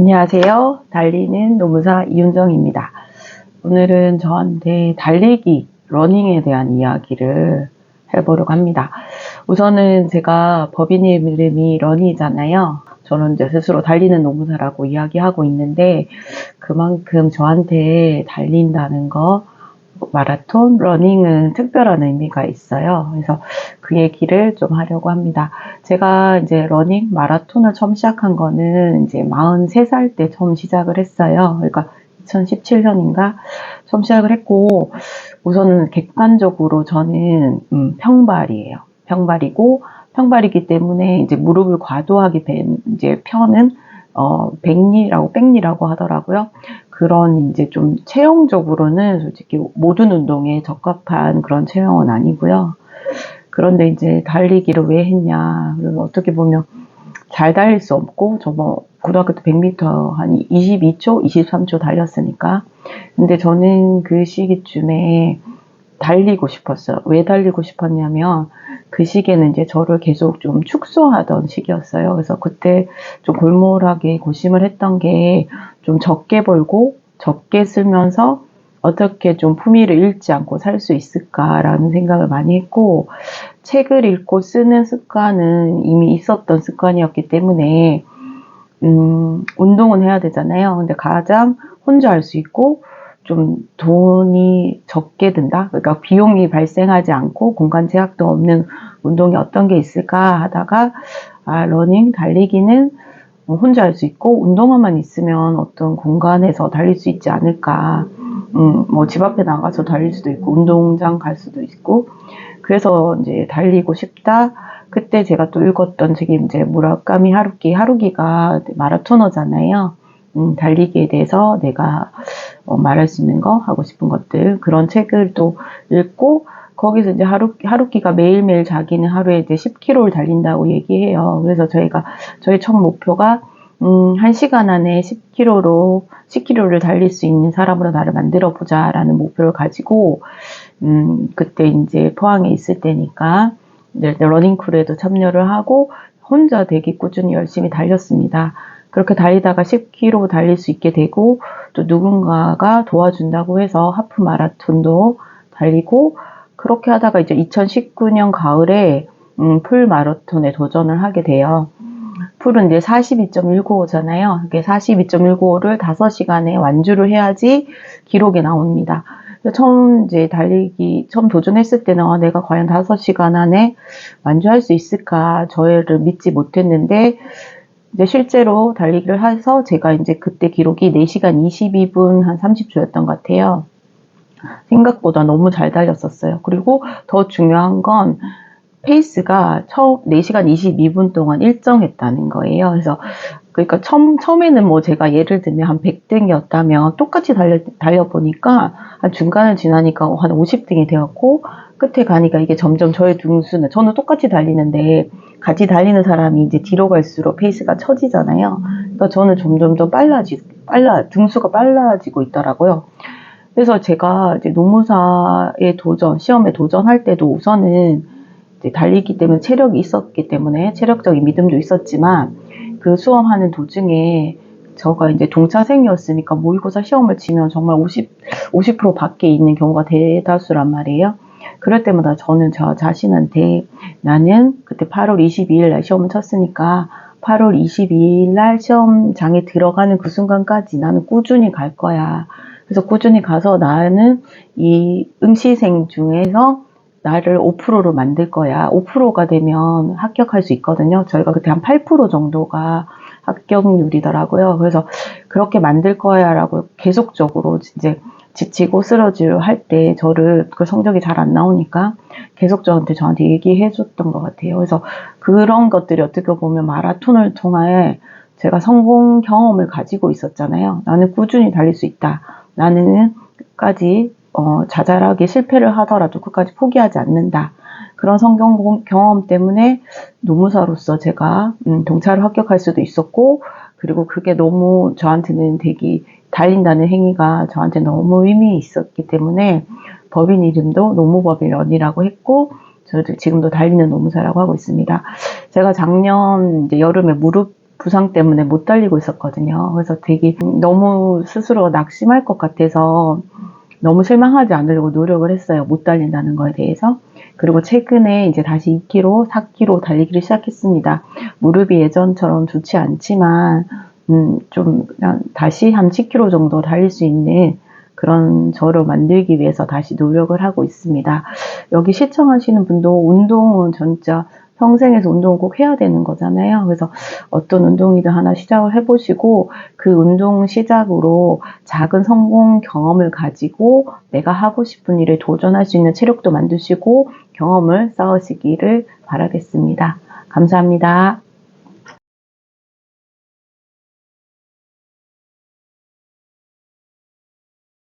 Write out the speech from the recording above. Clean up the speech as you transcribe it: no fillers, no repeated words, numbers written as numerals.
안녕하세요. 달리는 노무사 이윤정입니다. 오늘은 저한테 달리기, 러닝에 대한 이야기를 해보려고 합니다. 우선은 제가 법인 이름이 러니잖아요. 저는 이제 스스로 달리는 노무사라고 이야기하고 있는데 그만큼 저한테 달린다는 거, 마라톤, 러닝은 특별한 의미가 있어요. 그래서 그 얘기를 좀 하려고 합니다. 제가 이제 러닝, 마라톤을 처음 시작한 거는 이제 43살 때 처음 시작을 했어요. 그러니까 2017년인가 처음 시작을 했고, 우선은 객관적으로 저는 평발이에요. 평발이고, 평발이기 때문에 이제 무릎을 과도하게 벤 이제 편은 백리라고 하더라고요. 그런 이제 좀 체형적으로는 솔직히 모든 운동에 적합한 그런 체형은 아니고요. 그런데 이제 달리기를 왜 했냐. 그리고 어떻게 보면 잘 달릴 수 없고, 저 뭐 고등학교 때 100m 한 22초, 23초 달렸으니까. 근데 저는 그 시기쯤에 달리고 싶었어요. 왜 달리고 싶었냐면 그 시기에는 이제 저를 계속 좀 축소하던 시기였어요. 그래서 그때 좀 골몰하게 고심을 했던 게 좀 적게 벌고 적게 쓰면서 어떻게 좀 품위를 잃지 않고 살 수 있을까라는 생각을 많이 했고, 책을 읽고 쓰는 습관은 이미 있었던 습관이었기 때문에 운동은 해야 되잖아요. 근데 가장 혼자 할 수 있고 좀 돈이 적게 든다? 그러니까 비용이 발생하지 않고 공간 제약도 없는 운동이 어떤 게 있을까 하다가, 러닝, 달리기는 혼자 할 수 있고 운동화만 있으면 어떤 공간에서 달릴 수 있지 않을까. 뭐 집 앞에 나가서 달릴 수도 있고 운동장 갈 수도 있고, 그래서 이제 달리고 싶다. 그때 제가 또 읽었던 책이 이제 무라카미 하루키가 마라토너잖아요. 달리기에 대해서 내가 말할 수 있는 거, 하고 싶은 것들, 그런 책을 또 읽고, 거기서 이제 하루키가 매일매일 자기는 하루에 이제 10km를 달린다고 얘기해요. 그래서 저희 첫 목표가 1시간 안에 10km를 달릴 수 있는 사람으로 나를 만들어 보자라는 목표를 가지고, 그때 이제 포항에 있을 때니까 러닝크루에도 참여를 하고 혼자 되게 꾸준히 열심히 달렸습니다. 그렇게 달리다가 10km 달릴 수 있게 되고, 또 누군가가 도와준다고 해서 하프 마라톤도 달리고, 그렇게 하다가 이제 2019년 가을에 풀 마라톤에 도전을 하게 돼요. 풀은 이제 42.195잖아요. 이게 42.195를 5시간에 완주를 해야지 기록이 나옵니다. 처음 도전했을 때는 내가 과연 5시간 안에 완주할 수 있을까, 저를 믿지 못했는데, 이제 실제로 달리기를 해서 제가 이제 그때 기록이 4시간 22분 한 30초였던 것 같아요. 생각보다 너무 잘 달렸었어요. 그리고 더 중요한 건 페이스가 4시간 22분 동안 일정했다는 거예요. 그래서 그러니까 처음에는 뭐 제가 예를 들면 한 100등이었다면 똑같이 달려보니까 한 중간을 지나니까 한 50등이 되었고, 끝에 가니까 이게 점점 저의 등수는, 저는 똑같이 달리는데 같이 달리는 사람이 이제 뒤로 갈수록 페이스가 처지잖아요. 그러니까 저는 점점 더 등수가 빨라지고 있더라고요. 그래서 제가 이제 시험에 도전할 때도 우선은 이제 달리기 때문에 체력이 있었기 때문에 체력적인 믿음도 있었지만, 그 수험하는 도중에 저가 이제 동차생이었으니까 모의고사 시험을 치면 정말 50% 밖에 있는 경우가 대다수란 말이에요. 그럴 때마다 저는 저 자신한테, 나는 그때 8월 22일 날 시험을 쳤으니까 8월 22일 날 시험장에 들어가는 그 순간까지 나는 꾸준히 갈 거야. 그래서 꾸준히 가서 나는 이 응시생 중에서 나를 5%로 만들 거야. 5%가 되면 합격할 수 있거든요. 저희가 그때 한 8% 정도가 합격률이더라고요. 그래서 그렇게 만들 거야 라고 계속적으로 이제 지치고 쓰러지고 할 때 그 성적이 잘 안 나오니까 계속 저한테 얘기해 줬던 것 같아요. 그래서 그런 것들이 어떻게 보면 마라톤을 통해 제가 성공 경험을 가지고 있었잖아요. 나는 꾸준히 달릴 수 있다. 나는 끝까지 자잘하게 실패를 하더라도 끝까지 포기하지 않는다. 그런 성공 경험 때문에 노무사로서 제가 동차를 합격할 수도 있었고, 그리고 그게 너무 저한테는 되게 달린다는 행위가 저한테 너무 의미 있었기 때문에 법인 이름도 노무법인런이라고 했고, 저도 지금도 달리는 노무사라고 하고 있습니다. 제가 작년 이제 여름에 무릎 부상 때문에 못 달리고 있었거든요. 그래서 되게 너무 스스로 낙심할 것 같아서 너무 실망하지 않으려고 노력을 했어요. 못 달린다는 거에 대해서. 그리고 최근에 이제 다시 2km, 4km 달리기를 시작했습니다. 무릎이 예전처럼 좋지 않지만, 좀 그냥 다시 한 10km 정도 달릴 수 있는 그런 저를 만들기 위해서 다시 노력을 하고 있습니다. 여기 시청하시는 분도 운동은 진짜 평생에서 운동을 꼭 해야 되는 거잖아요. 그래서 어떤 운동이든 하나 시작을 해보시고 그 운동 시작으로 작은 성공 경험을 가지고 내가 하고 싶은 일에 도전할 수 있는 체력도 만드시고 경험을 쌓으시기를 바라겠습니다. 감사합니다.